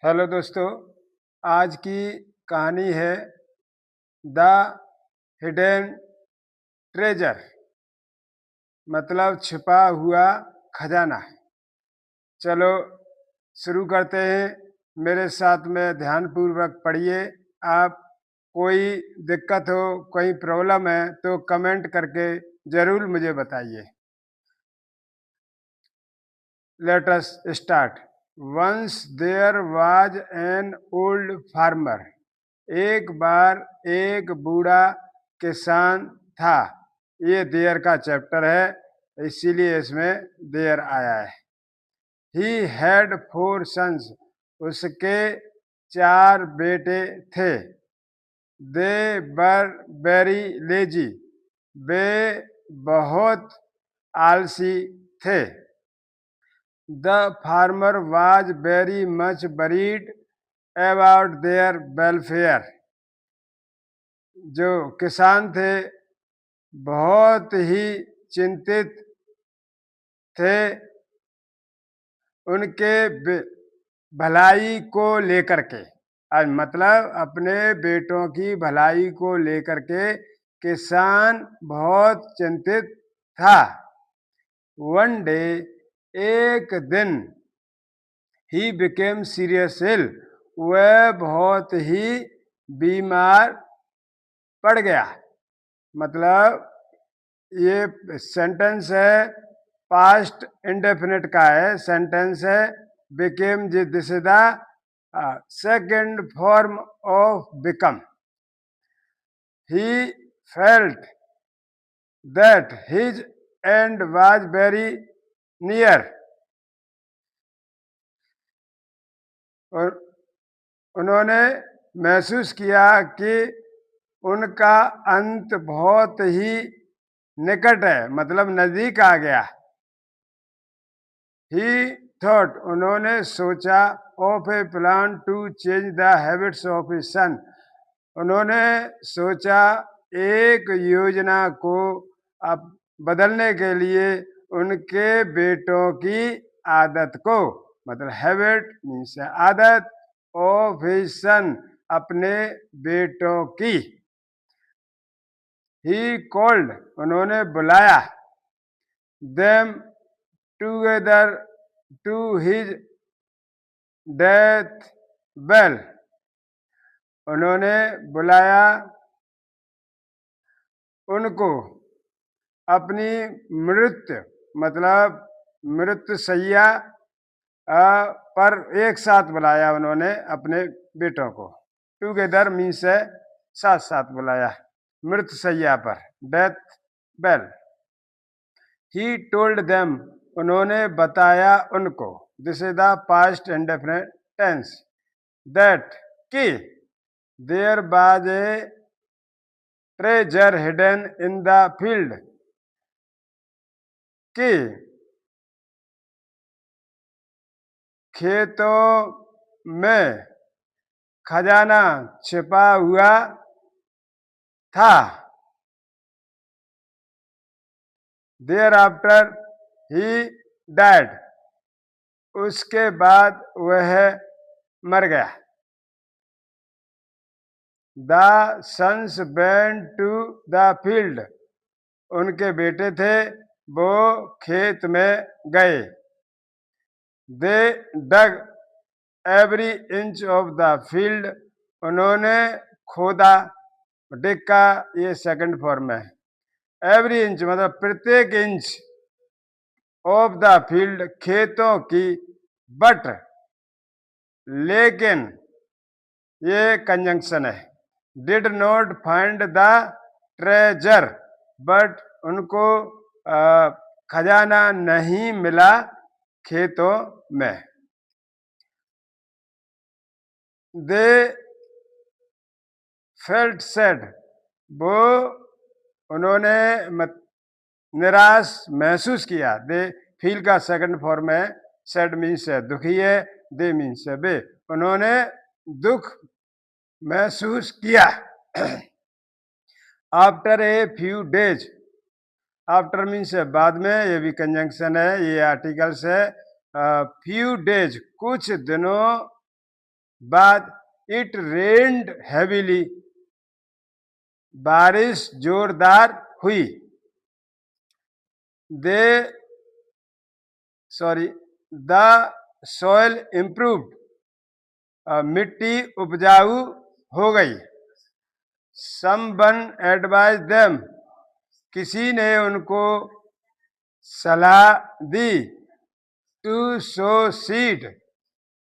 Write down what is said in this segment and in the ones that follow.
Hello दोस्तों, आज की कहानी है द हिडन ट्रेजर, मतलब छिपा हुआ खजाना। चलो शुरू करते हैं। मेरे साथ में ध्यानपूर्वक पढ़िए। आप कोई दिक्कत हो, कोई प्रॉब्लम है तो कमेंट करके जरूर मुझे बताइए। Let us start. Once there was an old farmer. एक बार एक बूढ़ा किसान था। ये देयर का चैप्टर है, इसीलिए इसमें देयर आया है। He had 4 sons. उसके 4 बेटे थे। They were very lazy. वे बहुत आलसी थे। The farmer was very much worried about their welfare. जो किसान थे बहुत ही चिंतित थे उनके भलाई को लेकर के। आज मतलब अपने बेटों की भलाई को लेकर के किसान बहुत चिंतित था। वन डे, एक दिन, ही बिकेम सीरियस इल, वह बहुत ही बीमार पड़ गया। मतलब ये सेंटेंस है, पास्ट इंडेफिनिट का है सेंटेंस है। Became, this is the second form of become. He felt that his and was very near. और उन्होंने महसूस किया कि उनका अंत बहुत ही निकट है, मतलब नजदीक आ गया। ही थॉट, उन्होंने सोचा, of a plan to change the habits of his son. उन्होंने सोचा एक योजना को अब बदलने के लिए उनके बेटों की आदत को, मतलब हैबिट मीन्स आदत, ऑफ हिज सन, अपने बेटों की। ही कॉल्ड, उन्होंने बुलाया, them together to his death bell. उन्होंने बुलाया उनको अपनी मृत्यु, मतलब मृत्यु शैया पर एक साथ बुलाया उन्होंने अपने बेटों को। टूगेदर मीन्स है साथ साथ बुलाया, मृत्यु शैया पर, death bell. He told them, उन्होंने बताया उनको, this is the past indefinite tense, that कि there was a treasure hidden in the field, कि खेतों में खजाना छिपा हुआ था। देयर आफ्टर ही डाइड, उसके बाद वह मर गया। The sons went to the field, उनके बेटे थे, वो खेत में गए। They dug every inch of the field, उन्होंने खोदा, डिग का ये सेकंड फॉर्म है। एवरी इंच मतलब प्रत्येक इंच, ऑफ द फील्ड खेतों की, बट लेकिन, ये कंजंक्शन है, did not find the treasure, but उनको खजाना नहीं मिला खेतों में। दे फेल्ट सैड, वो उन्होंने निराश महसूस किया। दे फील का सेकंड फॉर्म है, सैड मीन्स है दुखी है, दे मीन्स है वे, उन्होंने दुख महसूस किया। After a few days, after means है बाद में, ये भी कंजंक्शन है, ये आर्टिकल्स है। फ्यू डेज कुछ दिनों बाद इट रेन्ड हैवीली, बारिश जोरदार हुई। द सॉइल इम्प्रूव्ड, मिट्टी उपजाऊ हो गई। समवन एडवाइज देम, किसी ने उनको सलाह दी। To sow seed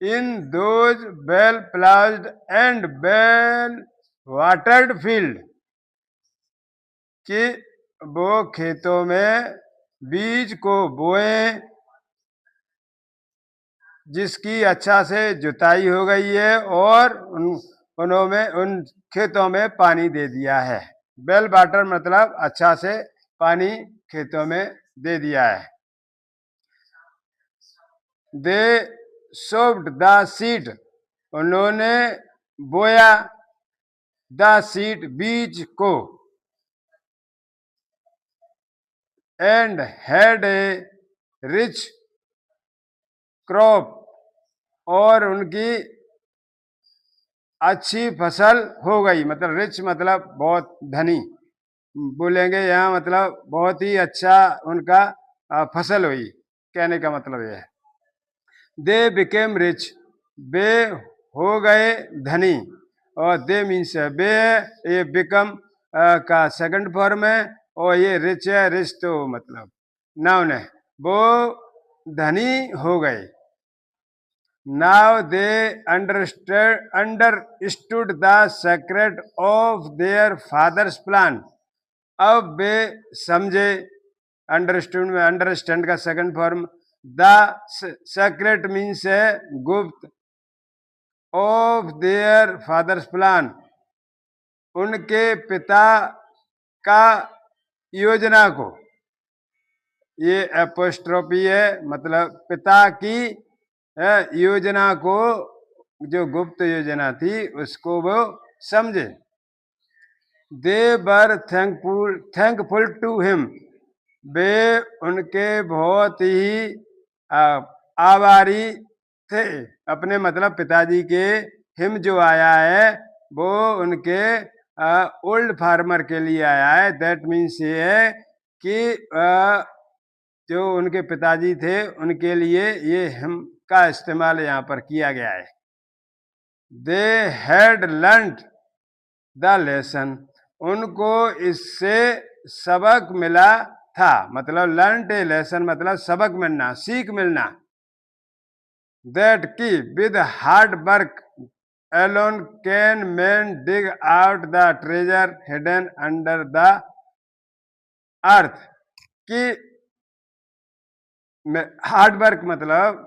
in those well ploughed and well watered field, कि वो खेतों में बीज को बोएं जिसकी अच्छा से जुताई हो गई है और उन्होंने उन खेतों में पानी दे दिया है। वेल वाटर मतलब अच्छा से पानी खेतों में दे दिया है। दे सोव्ड द सीड, उन्होंने बोया द सीड बीज को। And had a rich crop, और उनकी अच्छी फसल हो गई। मतलब रिच मतलब बहुत धनी बोलेंगे यहाँ, मतलब बहुत ही अच्छा उनका फसल हुई, कहने का मतलब यह है। दे बिकेम रिच, वे हो गए धनी। और दे मीन्स वे, ये बिकम का सेकंड फॉर्म है, और ये रिच है। रिच तो मतलब नाउन है। वो धनी हो गए। Now they understood the secret of their father's plan. अब वे समझे, अंडरस्टूड में अंडरस्टैंड का second form, the secret means है गुप्त, ऑफ देयर फादर्स प्लान, उनके पिता का योजना को। ये एपोस्ट्रोफी है, मतलब पिता की योजना को, जो गुप्त योजना थी उसको वो समझे। दे वर थैंकफुल टू हिम, वे उनके बहुत ही आभारी थे अपने, मतलब पिताजी के। हिम जो आया है वो उनके ओल्ड फार्मर के लिए आया है। दैट मीन्स ये है कि जो उनके पिताजी थे उनके लिए ये हिम का इस्तेमाल यहाँ पर किया गया है। They had learned the lesson, उनको इससे सबक मिला था। मतलब लर्न्ड ए लेसन मतलब सबक मिलना, सीख मिलना। दैट की with hard work alone can man dig out the treasure hidden under the earth, कि हार्ड वर्क मतलब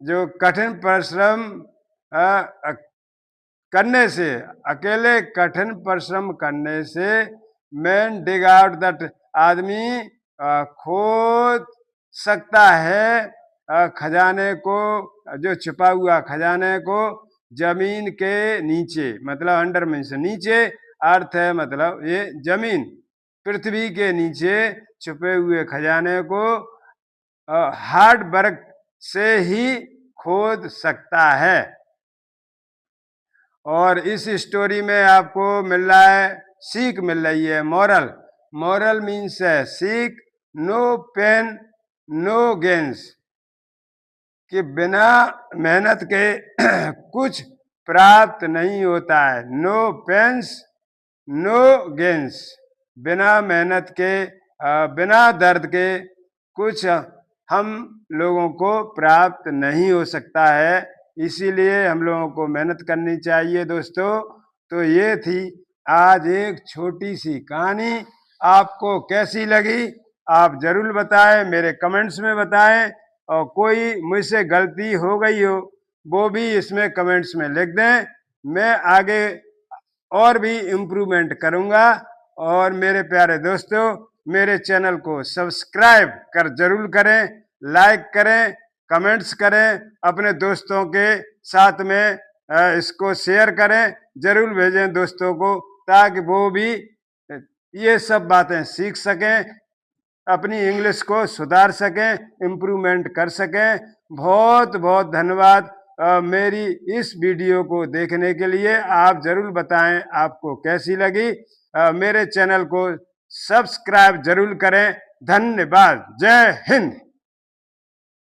जो कठिन परिश्रम करने से, अकेले कठिन परिश्रम करने से, मैन डिग आउट दैट, आदमी खोद सकता है खजाने को, जो छिपा हुआ खजाने को जमीन के नीचे, मतलब अंडर मीन्स नीचे, अर्थ है मतलब ये जमीन, पृथ्वी के नीचे छुपे हुए खजाने को हार्ड वर्क से ही खोद सकता है। और इस स्टोरी में आपको मिल रहा है, सीख मिल रही है, मॉरल। मॉरल मीन्स है सीख, नो पेन नो गेन्स, कि बिना मेहनत के कुछ प्राप्त नहीं होता है। नो पेन्स नो गेन्स, बिना मेहनत के बिना दर्द के कुछ हम लोगों को प्राप्त नहीं हो सकता है। इसीलिए हम लोगों को मेहनत करनी चाहिए दोस्तों। तो ये थी आज एक छोटी सी कहानी। आपको कैसी लगी आप जरूर बताएं, मेरे कमेंट्स में बताएं, और कोई मुझसे गलती हो गई हो वो भी इसमें कमेंट्स में लिख दें। मैं आगे और भी इम्प्रूवमेंट करूंगा। और मेरे प्यारे दोस्तों, मेरे चैनल को सब्सक्राइब कर जरूर करें, लाइक करें, कमेंट्स करें, अपने दोस्तों के साथ में इसको शेयर करें, जरूर भेजें दोस्तों को, ताकि वो भी ये सब बातें सीख सकें, अपनी इंग्लिश को सुधार सकें, इम्प्रूवमेंट कर सकें। बहुत बहुत धन्यवाद। मेरी इस वीडियो को देखने के लिए। आप जरूर बताएं आपको कैसी लगी। मेरे चैनल को सब्सक्राइब जरूर करें। धन्यवाद। जय हिंद।